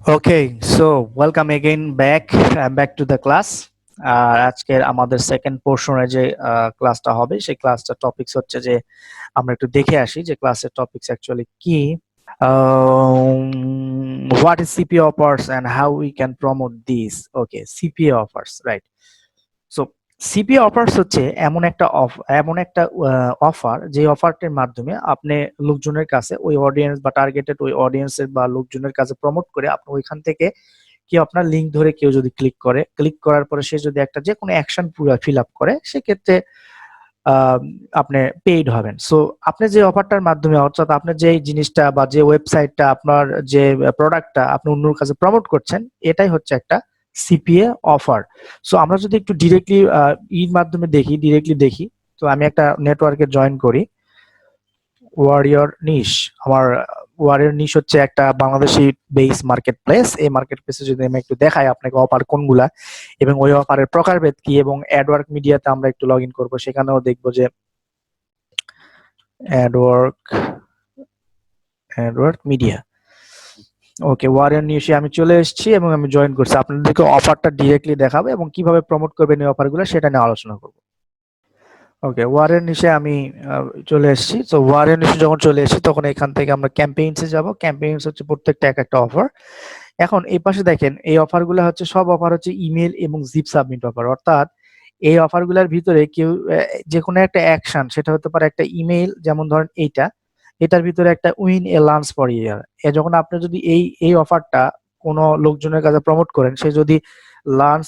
Okay, so welcome again back. I'm back to the class. আজকের আমাদের second পোর্শনে যে ক্লাসটা হবে সেই ক্লাসটার টপিকস হচ্ছে যে আমরা একটু দেখে আসি যে ক্লাসের টপিকস অ্যাকচুয়ালি কি। What is CPA offers and how we can promote these? Okay, CPA offers, right? So CPA offers হচ্ছে এমন একটা অফার যে অফারটির মাধ্যমে আপনি লোকজনের কাছে ওই অডিয়েন্স বা টার্গেটেড ওই অডিয়েন্সের বা লোকজনের কাছে প্রমোট করে আপনি ওইখান থেকে কেউ আপনার লিঙ্ক ধরে কেউ যদি ক্লিক করার পরে সে যদি একটা যে কোনো অ্যাকশন পুরো ফিল আপ করে সেক্ষেত্রে আপনি পেইড হবেন। সো আপনি যে অফারটার মাধ্যমে অর্থাৎ আপনি যে জিনিসটা বা যে ওয়েবসাইটটা আপনার যে প্রোডাক্টটা আপনি অন্যর কাছে প্রমোট করছেন এটাই হচ্ছে একটা সিপিএ অফার। সো আমরা যদি একটু ডিরেক্টলি দেখি, তো আমি একটা নেটওয়ার্কে জয়েন করি। ওয়ারিয়র নিশ আমার ওয়ারিয়র নিশ হচ্ছে একটা বাংলাদেশি বেস মার্কেট প্লেস। এই মার্কেট প্লেসে যদি আমি একটু দেখাই আপনাকে অফার কোনগুলা এবং ওই অফারের প্রকারভেদ কি, এবং অ্যাডওয়ার্ক মিডিয়াতে আমরা একটু লগ ইন করবো, সেখানেও দেখবো যে অ্যাডওয়ার্ক অ্যাডওয়ার্ক মিডিয়া। ওকে, ওয়ারিয়র নিউজে আমি চলে এসেছি এবং আমি জয়েন করছি। আপনাদেরকে অফারটা ডিরেক্টলি দেখাবো এবং কিভাবে প্রমোট করবেন এই অফারগুলো সেটা নিয়ে আলোচনা করব। ওকে, ওয়ারের নিচে আমি চলে এসেছি। তো ওয়ারের নিচে যখন চলে এসেছি তখন এখান থেকে আমরা ক্যাম্পেইনসে যাব। ক্যাম্পেইনস হচ্ছে প্রত্যেকটা এক একটা অফার। এখন এই পাশে দেখেন এই অফারগুলো হচ্ছে সব অফার হচ্ছে ইমেল এবং জিপ সাবমিট অফার। অর্থাৎ এই অফারগুলোর ভিতরে কেউ যে কোনো একটা অ্যাকশন, সেটা হতে পারে একটা ইমেল, যেমন ধরেন এটার ভিতরে একটা উইন এ লাঞ্চ ফর ইয়ার। যখন আপনি যদি এই অফারটা কোনো লোকজনের কাছে প্রমোট করেন, সে যদি লাঞ্চ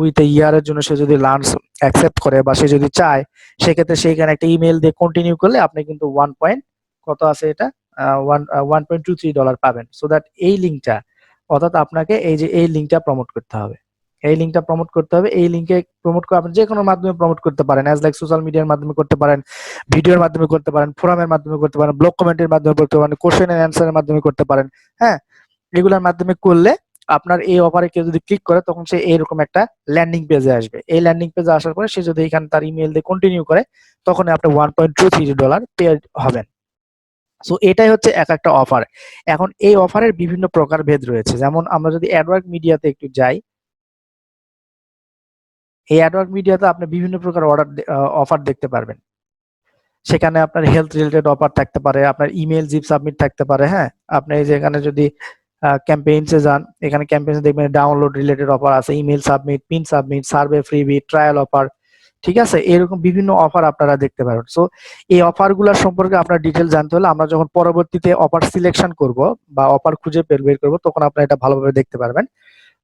উইথ এ ইয়ারের জন্য সে যদি লাঞ্চ অ্যাকসেপ্ট করে বা সে যদি চায়, সেক্ষেত্রে সেইখানে একটা ইমেল দিয়ে কন্টিনিউ করলে আপনি কিন্তু কত আছে এটা, $1.23 পাবেন। সো দ্যাট এই লিঙ্কটা, অর্থাৎ আপনাকে এই লিঙ্কটা প্রমোট করতে হবে। এই লিঙ্কে প্রমোট করে আপনি যে কোনো মাধ্যমে প্রমোট করতে পারেন, অ্যাজ লাইক সোশ্যাল মিডিয়ার মাধ্যমে করতে পারেন, ভিডিওর মাধ্যমে করতে পারেন, ফোরামের মাধ্যমে করতে পারেন, ব্লগ কমেন্টের মাধ্যমে করতে পারেন, কোশ্চেন এন্ড অ্যান্সারের মাধ্যমে করতে পারেন। হ্যাঁ, এগুলোর মাধ্যমে করলে আপনার এই অফারে কেউ যদি ক্লিক করে তখন সে এইরকম একটা ল্যান্ডিং পেজে আসবে। এই ল্যান্ডিং পেজে আসার পরে সে যদি এখানে তার ইমেল দিয়ে কন্টিনিউ করে তখন আপনি $1.23 পে হবেন। সো এটাই হচ্ছে এক একটা অফার। এখন এই অফারের বিভিন্ন প্রকারভেদ রয়েছে। যেমন আমরা যদি অ্যাডওয়ার্ক মিডিয়াতে একটু যাই, এই অ্যাডওয়ার্ক মিডিয়াতে আপনি বিভিন্ন প্রকার অফার দেখতে পারবেন। সেখানে আপনার হেলথ রিলেটেড অফার থাকতে পারে, আপনার ইমেল জিপ সাবমিট থাকতে পারে। হ্যাঁ, আপনি এই যে এখানে যদি ক্যাম্পেইনসে যান, এখানে ক্যাম্পেইনসে দেখবেন ডাউনলোড রিলেটেড অফার আছে, email submit, pin submit, survey freebie, trial offer. ঠিক আছে, এরকম বিভিন্ন অফার আপনারা দেখতে পারেন। সো এই অফারগুলোর সম্পর্কে আপনার ডিটেল জানতে হলে আমরা যখন পরবর্তীতে অফার সিলেকশন করব বা অফার খুঁজে বের করব তখন আপনারা এটা ভালোভাবে দেখতে পারবেন।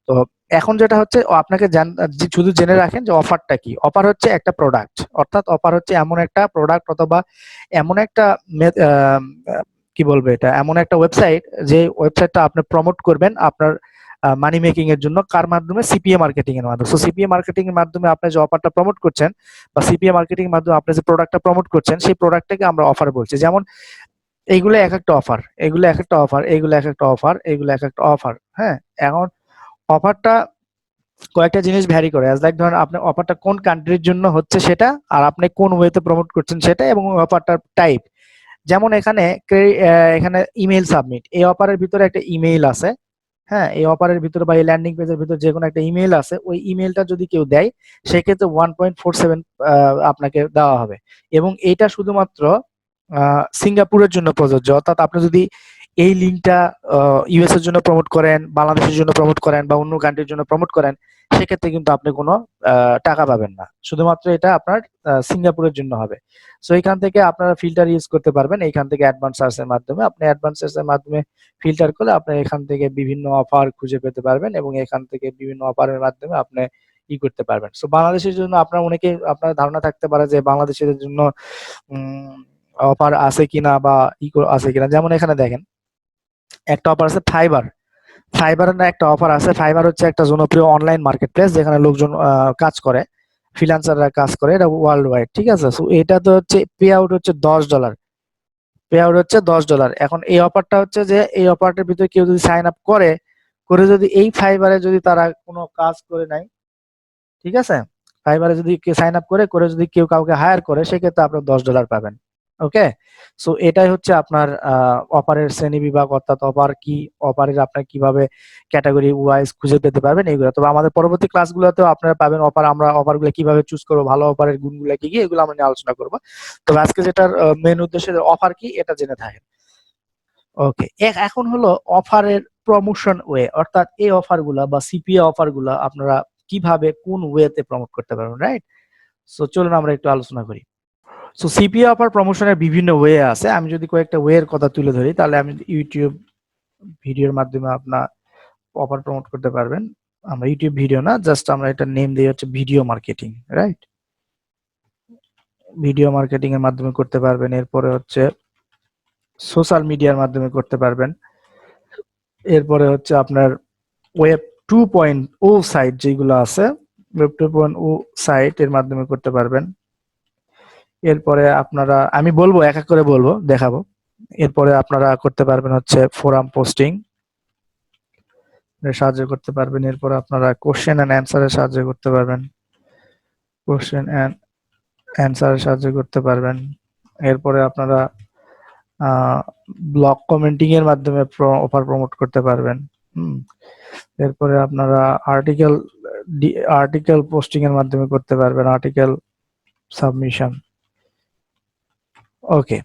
তো এখন যেটা হচ্ছে আপনাকে শুধু জেনে রাখেন যে অফারটা কি। অফার হচ্ছে একটা প্রোডাক্ট, অর্থাৎ অফার হচ্ছে এমন একটা প্রোডাক্ট অথবা এমন একটা কি বলবো, এটা এমন একটা ওয়েবসাইট যে ওয়েবসাইটটা আপনি প্রমোট করবেন আপনার মানি মেকিং এর জন্য। কার মাধ্যমে? সিপিএ মার্কেটিং এর মাধ্যমে। সো সিপিএ মার্কেটিং এর মাধ্যমে আপনি যে অফারটা প্রমোট করছেন বা সিপিএ মার্কেটিং এর মাধ্যমে আপনি যে প্রোডাক্টটা প্রমোট করছেন সেই প্রোডাক্টটাকে আমরা অফার বলছি। যেমন এইগুলো এক একটা অফার, এগুলো এক একটা অফার, এগুলো এক একটা অফার, এগুলো এক একটা অফার। হ্যাঁ, এখন অফারটা কয়েকটা জিনিস ভ্যারি করে। অ্যাজ লাইক ধরেন আপনার অফারটা কোন কান্ট্রির জন্য হচ্ছে সেটা, আর আপনি কোন ওয়েতে প্রমোট করছেন সেটা, এবং অফারটার টাইপ। যেমন এখানে ইমেইল সাবমিট, এই অফারের ভিতরে একটা ইমেইল আছে। হ্যাঁ, এই অফারের ভিতরে বা এই ল্যান্ডিং পেজের ভিতরে যে কোনো একটা ইমেইল আছে, ওই ইমেইলটা যদি কেউ দেয় সেক্ষেত্রে 1.47 আপনাকে দেওয়া হবে। এবং এইটা শুধুমাত্র সিঙ্গাপুরের জন্য প্রযোজ্য। অর্থাৎ আপনি যদি এই লিঙ্কটা ইউএস এর জন্য প্রমোট করেন, বাংলাদেশের জন্য প্রমোট করেন বা অন্য কান্ট্রির জন্য প্রমোট করেন, সেক্ষেত্রে কিন্তু আপনি কোনো টাকা পাবেন না। শুধুমাত্র এটা আপনার সিঙ্গাপুরের জন্য হবে। সো এখান থেকে আপনারা ফিল্টার ইউজ করতে পারবেন। এইখান থেকে অ্যাডভান্স সার্চের মাধ্যমে আপনি অ্যাডভান্স সার্চের মাধ্যমে ফিল্টার করলে আপনি এখান থেকে বিভিন্ন অফার খুঁজে পেতে পারবেন এবং এখান থেকে বিভিন্ন অফারের মাধ্যমে আপনি করতে পারবেন। সো বাংলাদেশের জন্য আপনার ধারণা থাকতে পারে যে বাংলাদেশের জন্য অফার আছে কিনা বা আছে কিনা। যেমন এখানে দেখেন একটা অফার আছে ফাইবার। ফাইবারের না একটা অফার আছে। ফাইবার হচ্ছে একটা জনপ্রিয় অনলাইন মার্কেট প্লেস যেখানে লোকজন কাজ করে, ফ্রিল্যান্সাররা কাজ করে। এটা ওয়ার্ল্ড ওয়াইড। ঠিক আছে, সো এটা তো হচ্ছে পে আউট হচ্ছে $10, পে আউট হচ্ছে $10। এখন এই অফারটা হচ্ছে যে এই অফারটার ভিতরে কেউ যদি সাইন আপ করে যদি এই ফাইবারে যদি তারা কোনো কাজ করে নাই, ঠিক আছে, ফাইবারে যদি কেউ সাইন আপ করে যদি কেউ কাউকে হায়ার করে সেক্ষেত্রে আপনার $10 পাবেন। ওকে, সো এটাই হচ্ছে আপনার অফারের শ্রেণী বিভাগ, অর্থাৎ অফার কি, অফারের আপনার কিভাবে ক্যাটাগরি ওয়াইজ খুঁজে পেতে পারবেন এগুলো। তবে আমাদের পরবর্তী ক্লাসগুলোতেও আপনারা পাবেন অফার, আমরা অফারগুলো কিভাবে চুজ করবো, ভালো অফারের গুণগুলো কি কি, এগুলো আমরা নিয়ে আলোচনা করবো। তবে আজকে যেটার মেন উদ্দেশ্য অফার কি এটা জেনে থাকেন। ওকে, এখন হলো অফারের প্রমোশন ওয়ে, অর্থাৎ এই অফারগুলা বা সিপিএ অফারগুলা আপনারা কিভাবে কোন ওয়েতে প্রমোট করতে পারবেন, রাইট? সো চলুন আমরা একটু আলোচনা করি। সো সিপিএ অফার প্রমোশনের বিভিন্ন ওয়ে আছে। আমি যদি কয়েকটা ওয়ের কথা তুলে ধরি, তাহলে আমি ইউটিউব ভিডিওর মাধ্যমে আপনার অফার প্রমোট করতে পারবেন। আমরা ইউটিউব ভিডিও না, জাস্ট আমরা এটা নেম দিই হচ্ছে video marketing, right? Video marketing এর মাধ্যমে করতে পারবেন। এরপরে হচ্ছে সোশ্যাল মিডিয়ার মাধ্যমে করতে পারবেন। এরপরে হচ্ছে আপনার ওয়েব 2.0 সাইট যেগুলো আছে, ওয়েব 2.0 সাইট এর মাধ্যমে করতে পারবেন। এরপরে আপনারা, আমি বলবো এক এক করে বলবো, দেখাবো। এরপরে আপনারা করতে পারবেন হচ্ছে ফোরাম পোস্টিং এর সাহায্য করতে পারবেন। এরপরে আপনারা কোশ্চেন এন্ড অ্যান্সারের সাহায্য করতে পারবেন, কোশ্চেন এন্ড অ্যান্সারের সাহায্য করতে পারবেন। এরপরে আপনারা ব্লগ কমেন্টিং এর মাধ্যমে অফার প্রমোট করতে পারবেন। এরপরে আপনারা আর্টিকেল আর্টিকেল পোস্টিং এর মাধ্যমে করতে পারবেন, আর্টিকেল সাবমিশন। ওকে,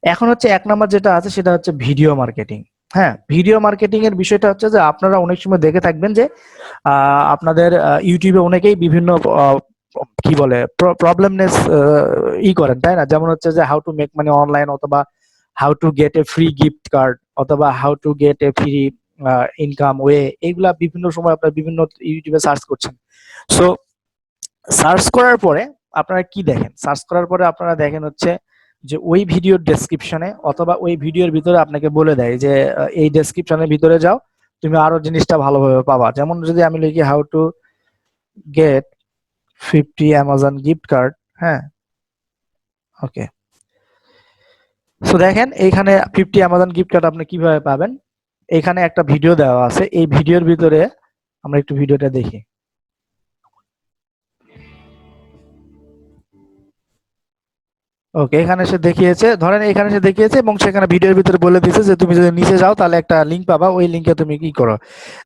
এখন হচ্ছে এক নাম্বার যেটা আছে সেটা হচ্ছে ভিডিও মার্কেটিং। হ্যাঁ, ভিডিও মার্কেটিং এর বিষয়টা হচ্ছে যে আপনারা অনেক সময় দেখে থাকবেন যে আপনাদের ইউটিউবে অনেকেই বিভিন্ন কি বলে প্রবলেমনেস করেন, তাই না? যেমন হচ্ছে যে how to make money online, অথবা how to get a free gift card, অথবা how to get a free income way, এইগুলা বিভিন্ন সময় আপনারা বিভিন্ন ইউটিউবে সার্চ করছেন। সো সার্চ করার পরে আপনারা কি দেখেন? সার্চ করার পরে আপনারা দেখেন হচ্ছে যে ওই ভিডিওর ডেসক্রিপশনে অথবা ওই ভিডিওর ভিতরে আপনাকে বলে দেয় যে এই ডেসক্রিপশনের ভিতরে যাও, তুমি আরো জিনিসটা ভালোভাবে পাবা। যেমন যদি আমি লিখি how to gate 50 Amazon gift card, হ্যাঁ, ওকে, সো দেখেন এইখানে 50 অ্যামাজন গিফট কার্ড আপনি কিভাবে পাবেন, এখানে একটা ভিডিও দেওয়া আছে। এই ভিডিওর ভিতরে আমরা একটু ভিডিওটা দেখি। ওকে, এখানে সে দেখিয়েছে, ধরেন এখানে সে দেখিয়েছে এবং সেখানে ভিডিওর ভিতরে বলে দিয়েছে যে তুমি যদি নিচে যাও তাহলে একটা লিংক পাবা, ওই লিংকে তুমি কি করো।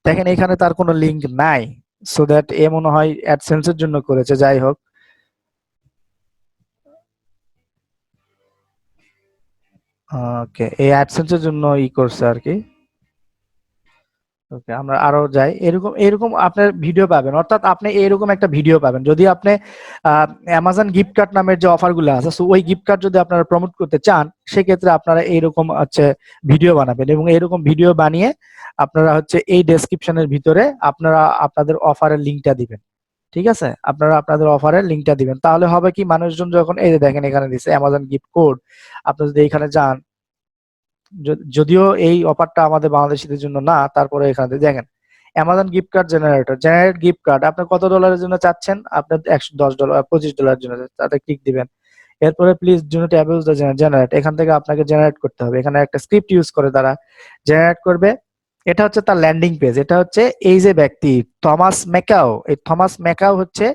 দেখেন এখানে তার কোনো লিংক নাই, সো দ্যাট এ মনে হয় অ্যাডসেন্স এর জন্য করেছে। যাই হোক, ওকে, এই অ্যাডসেন্স এর জন্য করছে আর কি। ওকে, আমরা আরো যাই। এরকম এরকম আপনার ভিডিও পাবেন, অর্থাৎ আপনি এরকম একটা ভিডিও পাবেন যদি আপনি অ্যামাজন গিফট কার্ড নামের যে অফারগুলো আছে, সো ওই গিফট কার্ড যদি আপনারা প্রমোট করতে চান, সেক্ষেত্রে আপনারা এইরকম হচ্ছে ভিডিও বানাবেন এবং এরকম ভিডিও বানিয়ে আপনারা হচ্ছে এই ডেসক্রিপশনের ভিতরে আপনারা আপনাদের অফারের লিঙ্কটা দিবেন। ঠিক আছে, আপনারা আপনাদের অফারের লিঙ্কটা দিবেন, তাহলে হবে কি, মানুষজন যখন, এই যে দেখেন এখানে দিচ্ছে অ্যামাজন গিফট কোড, আপনি যদি এখানে যান, যদিও এই অফারটা আমাদের বাংলাদেশিদের জন্য না, তারপরে এখানে দেখেন Amazon gift card generator, generate gift card, আপনি কত ডলারের জন্য চাচ্ছেন? আপনি $110, $25 জন্য, তাতে ক্লিক দিবেন। এরপরে please do not abuse the generate, এখান থেকে আপনাকে জেনারেট করতে হবে। এখানে একটা স্ক্রিপ্ট ইউজ করে তারা জেনারেট করবে। এটা হচ্ছে তার ল্যান্ডিং পেজ। এটা হচ্ছে এই যে ব্যক্তি থমাস ম্যাকাও, এই থমাস ম্যাকাও হচ্ছে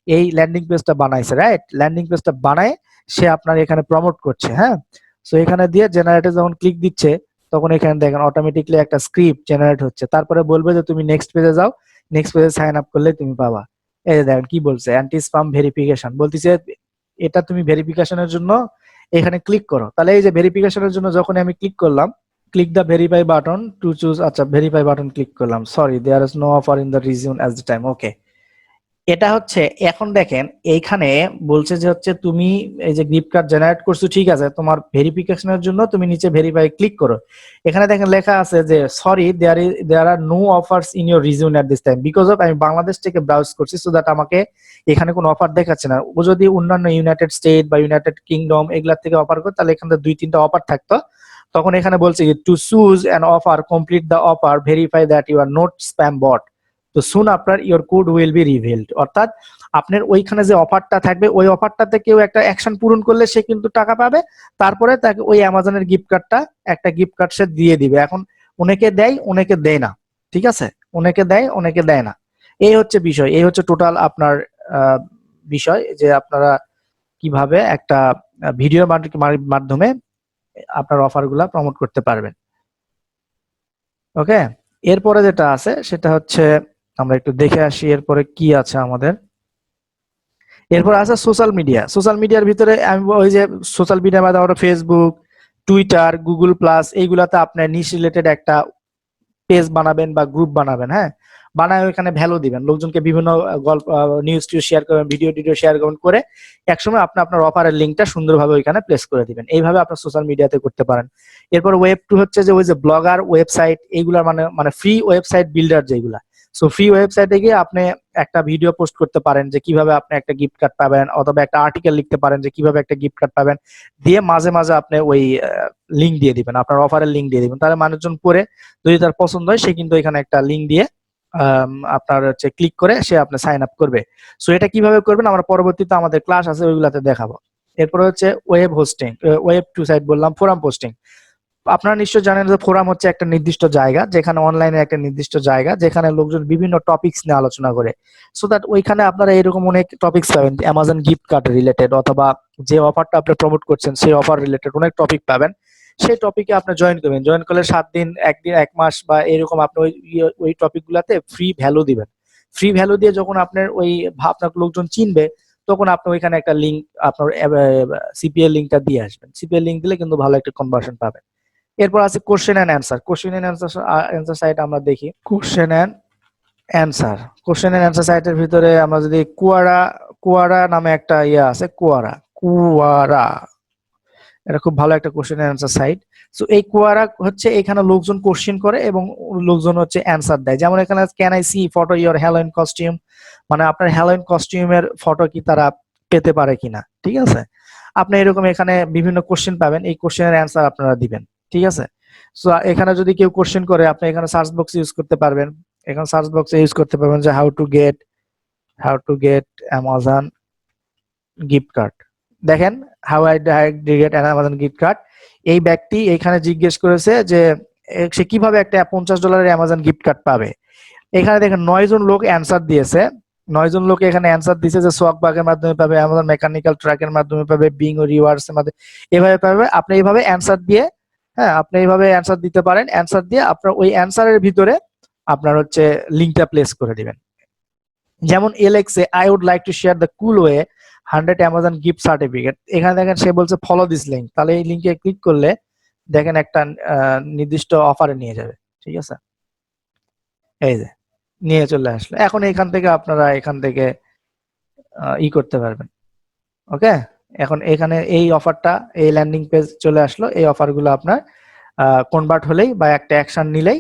এই ল্যান্ডিং পেজটা বানাইছে, রাইট? ল্যান্ডিং পেজটা বানায় সে আপনার এখানে প্রমোট করছে, হ্যাঁ। সো এখানে দিয়ে জেনারেটে যখন ক্লিক দিচ্ছে, তখন এখানে দেখেন অটোমেটিকলি একটা স্ক্রিপ্ট জেনারেট হচ্ছে। তারপরে বলবে যে তুমি নেক্সট পেজে যাও, নেক্সট পেজে সাইন আপ করলে তুমি পাবা। এই যে দেখেন কি বলছে, অ্যান্টি স্প্যাম ভেরিফিকেশন, বলতেছে এটা তুমি ভেরিফিকেশনের জন্য এখানে ক্লিক করো। তাহলে এই যে ভেরিফিকেশনের জন্য যখন আমি ক্লিক করলাম, click the verify button to choose, আচ্ছা ভেরিফাই বাটন ক্লিক করলাম, sorry there is no offer in the region at the time, okay. এটা হচ্ছে এখন দেখেন এইখানে বলছে যে হচ্ছে তুমি এই যে গিফট কার্ড জেনারেট করছো, ঠিক আছে, তোমার ভেরিফিকেশনের জন্য তুমি নিচে ভেরিফাই ক্লিক করো। এখানে দেখেন লেখা আছে যে sorry there are no offers in your region at this time because of আমি বাংলাদেশ থেকে ব্রাউজ করছি, সো দ্যাট আমাকে এখানে কোনো অফার দেখাচ্ছে না। ও যদি অন্যান্য ইউনাইটেড স্টেট বা ইউনাইটেড কিংডম এগুলা থেকে অফার করে, তাহলে এখানে 2-3টা অফার থাকতো। তখন এখানে বলছে to choose an offer, complete the offer, verify that you are not spam bot, তো soon after your code will be revealed. অর্থাৎ আপনার ওইখানে যে অফারটা থাকবে, ওই অফারটাতে কেউ একটা অ্যাকশন পূরণ করলে সে কিন্তু টাকা পাবে, তারপরে তাকে ওই অ্যামাজনের গিফট কার্ডটা, একটা গিফট কার্ড সে দিয়ে দিবে। এখন অনেকে দেয় অনেকে দেয় না, ঠিক আছে, অনেকে দেয় অনেকে দেয় না, এই হচ্ছে বিষয়, এই হচ্ছে টোটাল আপনার বিষয় যে আপনারা কিভাবে একটা ভিডিওর মাধ্যমে আপনার অফারগুলা প্রমোট করতে পারবেন। ওকে, এরপরে যেটা আছে সেটা হচ্ছে আমরা একটু দেখে আসি এরপরে কি আছে আমাদের। এরপর আছে সোশ্যাল মিডিয়া। সোশ্যাল মিডিয়ার ভিতরে আমি ওই যে সোশ্যাল মিডিয়ার মধ্যে আমরা ফেসবুক, টুইটার, গুগল প্লাস এইগুলাতে আপনার নিশ রিলেটেড একটা পেজ বানাবেন বা গ্রুপ বানাবেন, হ্যাঁ, বানায় ওখানে ভ্যালু দিবেন, লোকজনকে বিভিন্ন গল্প, নিউজ টিউজ শেয়ার করবেন, ভিডিও টিডিও শেয়ার করবেন, করে একসময় আপনি আপনার অফারের লিঙ্কটা সুন্দরভাবে ওইখানে প্লেস করে দিবেন। এইভাবে আপনার সোশ্যাল মিডিয়াতে করতে পারেন। এরপর ওয়েব টু হচ্ছে যে ওই যে ব্লগার ওয়েবসাইট, এইগুলা মানে মানে ফ্রি ওয়েবসাইট বিল্ডার যেগুলা। সো ফ্রি ওয়েবসাইটে গিয়ে আপনি একটা ভিডিও পোস্ট করতে পারেন যে কিভাবে আপনি একটা গিফট কার্ড পাবেন, অথবা একটা আর্টিকেল লিখতে পারেন যে কিভাবে একটা গিফট কার্ড পাবেন, দিয়ে মাঝে মাঝে আপনি ওই লিঙ্ক দিয়ে দিবেন, আপনার অফারের লিঙ্ক দিয়ে দিবেন, তাহলে মানুষজন পড়ে যদি তার পছন্দ হয় সে কিন্তু এখানে একটা লিঙ্ক দিয়ে আপনার হচ্ছে ক্লিক করে সে আপনার সাইন আপ করবে। সো এটা কিভাবে করবেন আমরা পরবর্তীতে আমাদের ক্লাস আছে ওইগুলাতে দেখাবো। এরপরে হচ্ছে web hosting, web two site বললাম, ফোরাম পোস্টিং। আপনারা নিশ্চয় জানেন যে ফোরাম হচ্ছে একটা নির্দিষ্ট জায়গা, যেখানে অনলাইনে একটা নির্দিষ্ট জায়গা যেখানে লোকজন বিভিন্ন টপিকস নিয়ে আলোচনা করে। সো দ্যাট ওইখানে আপনারা এরকম অনেক টপিকস পাবেন, অ্যামাজন গিফট কার্ড রিলেটেড অথবা যে অফারটা আপনি প্রমোট করছেন সেই অফার রিলেটেড অনেক টপিক পাবেন। সেই টপিকে আপনি জয়েন করবেন, জয়েন করলে 7 দিন, একদিন, 1 মাস বা এরকম আপনি ওই টপিক গুলাতে ফ্রি ভ্যালু দিবেন। ফ্রি ভ্যালু দিয়ে যখন আপনার ওই আপনার লোকজন চিনবে, তখন আপনি ওইখানে একটা লিঙ্ক, আপনার সিপিএ লিঙ্কটা দিয়ে আসবেন। সিপিএ লিঙ্ক দিলে কিন্তু ভালো একটা কনভার্সন পাবেন। এরপর আছে question and answer. Question and answer site আমরা দেখি। Question and answer, question and answer সাইটের ভিতরে আমরা যদি কুয়ারা, কুয়ারা নামে একটা ইয়ে আছে, কুয়ারা, কুয়ারা, এটা খুব ভালো একটা question and answer site. So এই কুয়ারা হচ্ছে এখানে লোকজন কোশ্চেন করে এবং লোকজন হচ্ছে অ্যান্সার দেয়। যেমন এখানে can I see photo your Halloween costume, মানে আপনার হ্যালোইন কস্টিউমের ফটো কি তারা পেতে পারে কিনা, ঠিক আছে। আপনি এরকম এখানে বিভিন্ন কোশ্চেন পাবেন, এই কোশ্চেনের অ্যান্সার আপনারা দিবেন, ঠিক আছে। সো এখানে যদি কেউ কোশ্চেন করে আপনি এখানে সার্চ বক্স ইউজ করতে পারবেন। এখানে সার্চ বক্সে ইউজ করতে পারবেন যে how to get Amazon gift card. দেখেন, how I get Amazon gift card, এই ব্যক্তি এখানে জিজ্ঞেস করেছে যে সে কিভাবে একটা $50 অ্যামাজন গিফট কার্ড পাবে। এখানে দেখেন 9 জন লোক অ্যান্সার দিয়েছে। 9 জন লোক এখানে অ্যান্সার দিয়েছে যে সোয়াক বাগের মাধ্যমে পাবে, অ্যামাজন মেকানিক্যাল ট্রাকের মাধ্যমে পাবে, বিং ও রিওয়ার্ডস এর মাধ্যমে এভাবে পাবে। আপনি এইভাবে অ্যান্সার দিয়ে, হ্যাঁ, আপনি এইভাবে অ্যান্সার দিতে পারেন। অ্যান্সার দিয়ে আপনার ওই অ্যান্সারের ভিতরে আপনার হচ্ছে লিঙ্কটা প্লেস করে দিবেন। যেমন এলেক্সে I would like to share the cool way 100 Amazon gift certificate, এখানে দেখেন সে বলছে ফলো দিস লিঙ্ক, তাহলে এই লিঙ্কে ক্লিক করলে দেখেন একটা নির্দিষ্ট অফারে নিয়ে যাবে, ঠিক আছে। এই যে নিয়ে চলে আসলো। এখন এখান থেকে আপনারা এখান থেকে করতে পারবেন। ওকে, এখন এখানে এই অফারটা, এই ল্যান্ডিং পেজ চলে আসলো। এই অফারগুলো আপনার কনভার্ট হলেই বা একটা অ্যাকশন নিলেই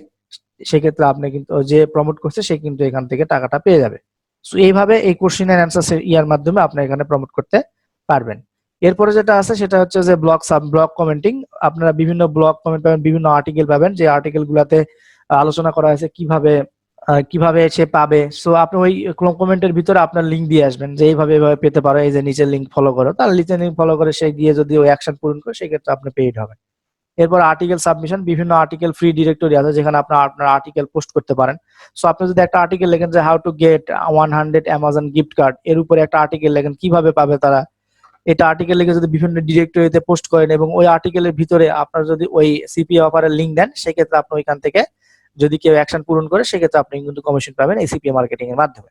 সেক্ষেত্রে আপনি কিন্তু যে প্রমোট করছে সে কিন্তু এখান থেকে টাকাটা পেয়ে যাবে। সো এইভাবে এই কোশ্চেন এন্ড অ্যান্সার ইয়ার মাধ্যমে আপনি এখানে প্রমোট করতে পারবেন। এরপরে যেটা আছে সেটা হচ্ছে যে ব্লগ কমেন্টিং। আপনারা বিভিন্ন ব্লগ কমেন্ট পাবেন, বিভিন্ন আর্টিকেল পাবেন, যে আর্টিকেল গুলাতে আলোচনা করা হয়েছে কিভাবে সে পাবে। সো আপনি ওই কমেন্টের ভিতরে আপনার লিঙ্ক দিয়ে আসবেন যে এইভাবে এইভাবে পেতে পারো, এই যে নিচের লিঙ্ক ফলো করো, তার নিচের লিঙ্ক ফলো করে সে গিয়ে যদি ওই অ্যাকশন পূরণ করে সেক্ষেত্রে আপনি পেইড হবেন। এরপর আর্টিকেল সাবমিশন, বিভিন্ন আর্টিকেল ফ্রি ডিরেক্টরি আছে যেখানে আপনার আর্টিকেল পোস্ট করতে পারেন। সো আপনি যদি একটা আর্টিকেল লেখেন যে how to gate 100 Amazon gift card, এর উপরে একটা আর্টিকেল লেখেন কিভাবে পাবে তারা, এটা আর্টিকেল লিখে যদি বিভিন্ন ডিরেক্টরিতে পোস্ট করেন এবং ওই আর্টিকেলের ভিতরে আপনার যদি ওই সিপিএ অফারের লিঙ্ক দেন, সেক্ষেত্রে আপনি ওইখান থেকে যদি কেউ অ্যাকশন পূরণ করে সেক্ষেত্রে আপনি কিন্তু কমিশন পাবেন এই সিপিএ মার্কেটিং এর মাধ্যমে।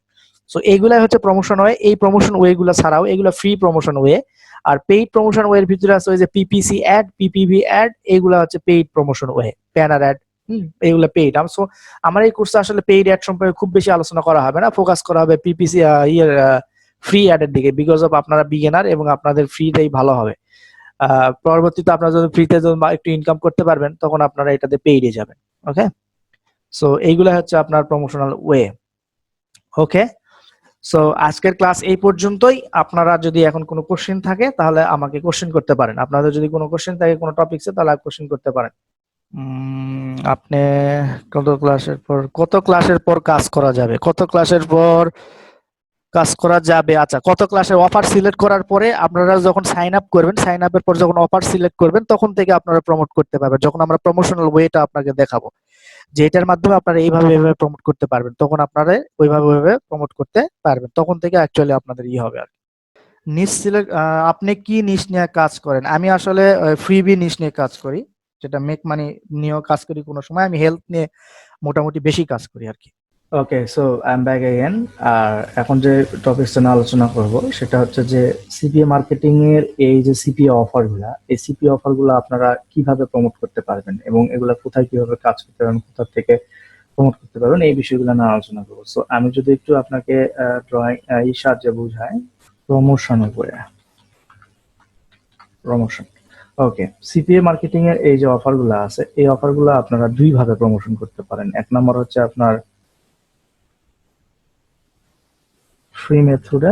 সো এইগুলাই হচ্ছে প্রমোশন ওয়ে। এই প্রমোশন ওয়ে গুলা ছাড়াও এগুলো ফ্রি প্রমোশন ওয়ে। আর পেইড প্রমোশন ওয়ে এর ভিতরে আছে ওই যে পিপিসি অ্যাড, পিপিভি অ্যাড, এইগুলা হচ্ছে paid promotion way, banner add, এইগুলো পেইড। সো আমার এই কোর্সে আসলে পেইড অ্যাড সম্পর্কে খুব বেশি আলোচনা করা হবে না, ফোকাস করা হবে পিপিসি ফ্রি অ্যাডের দিকে, বিকজ অফ আপনারা বিগিনার এবং আপনাদের ফ্রিটাই ভালো হবে। পরবর্তীতে আপনারা যদি ফ্রিতে একটু ইনকাম করতে পারবেন তখন আপনারা এটাতে পেইডে যাবেন। ওকে, সো এইগুলা হচ্ছে আপনার প্রমোশনাল ওয়ে। ওকে, সো আজকের ক্লাস এই পর্যন্তই। আপনারা যদি এখন কোনো কোশ্চেন থাকে তাহলে আমাকে কোশ্চেন করতে পারেন। আপনাদের যদি কোনো কোশ্চেন থাকে কোনো টপিকসে তাহলে কোশ্চেন করতে পারেন। আপনি কত ক্লাসের পর কাজ করা যাবে, কত ক্লাসের পর কাজ করা যাবে? আচ্ছা, কত ক্লাসের অফার সিলেক্ট করার পরে আপনারা যখন সাইন আপ করবেন, সাইন আপের পর যখন অফার সিলেক্ট করবেন তখন থেকে আপনারা প্রমোট করতে পারবেন। যখন আমরা প্রমোশনাল ওয়েটা আপনাকে দেখাবো যে এটার মাধ্যমে আপনারা এইভাবে এইভাবে প্রমোট করতে পারবেন, তখন আপনারা ওইভাবে ওইভাবে প্রমোট করতে পারবেন, তখন থেকে অ্যাকচুয়ালি আপনাদের হবে আর কি। নিশ সিলেক্ট, আপনি কি নিশ নিয়ে কাজ করেন? আমি আসলে ফ্রিবি নিশ নিয়ে কাজ করি, যেটা মেক মানি নিয়েও কাজ করি, কোনো সময় আমি হেলথ নিয়ে মোটামুটি বেশি কাজ করি আর কি। Okay, so I am back again. আর এখন যে টপিকসটা নিয়ে আলোচনা করব সেটা হচ্ছে যে সিপিএ মার্কেটিং এর এই যে সিপিএ অফারগুলা, এই সিপিএ অফারগুলো আপনারা কিভাবে প্রমোট করতে পারবেন এবং এগুলা কোথায় কিভাবে কাজ করতে পারবেন, কোথা থেকে প্রমোট করতে পারবেন, এই বিষয়গুলো নিয়ে আলোচনা করবো। সো আমি যদি একটু আপনাকে ড্রয়িং এই সাহায্যে বুঝাই, প্রমোশন উপরে, প্রমোশন। ওকে, সিপিএ মার্কেটিং এর এই যে অফারগুলো আছে, এই অফারগুলো আপনারা দুই ভাবে প্রমোশন করতে পারেন। এক নম্বর হচ্ছে আপনার ফ্রি মেথডে,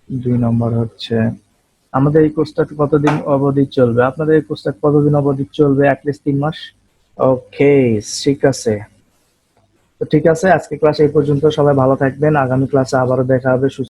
দুই নম্বর হচ্ছে আমাদের এই কোর্সটা কতদিন অবধি চলবে? আপনাদের এই কোর্সটা কতদিন অবধি চলবে? অ্যাটলিস্ট 3 মাস। ওকে, ঠিক আছে। তো ঠিক আছে, আজকে ক্লাস এই পর্যন্ত। সবাই ভালো থাকবেন, আগামী ক্লাসে আবারও দেখা হবে।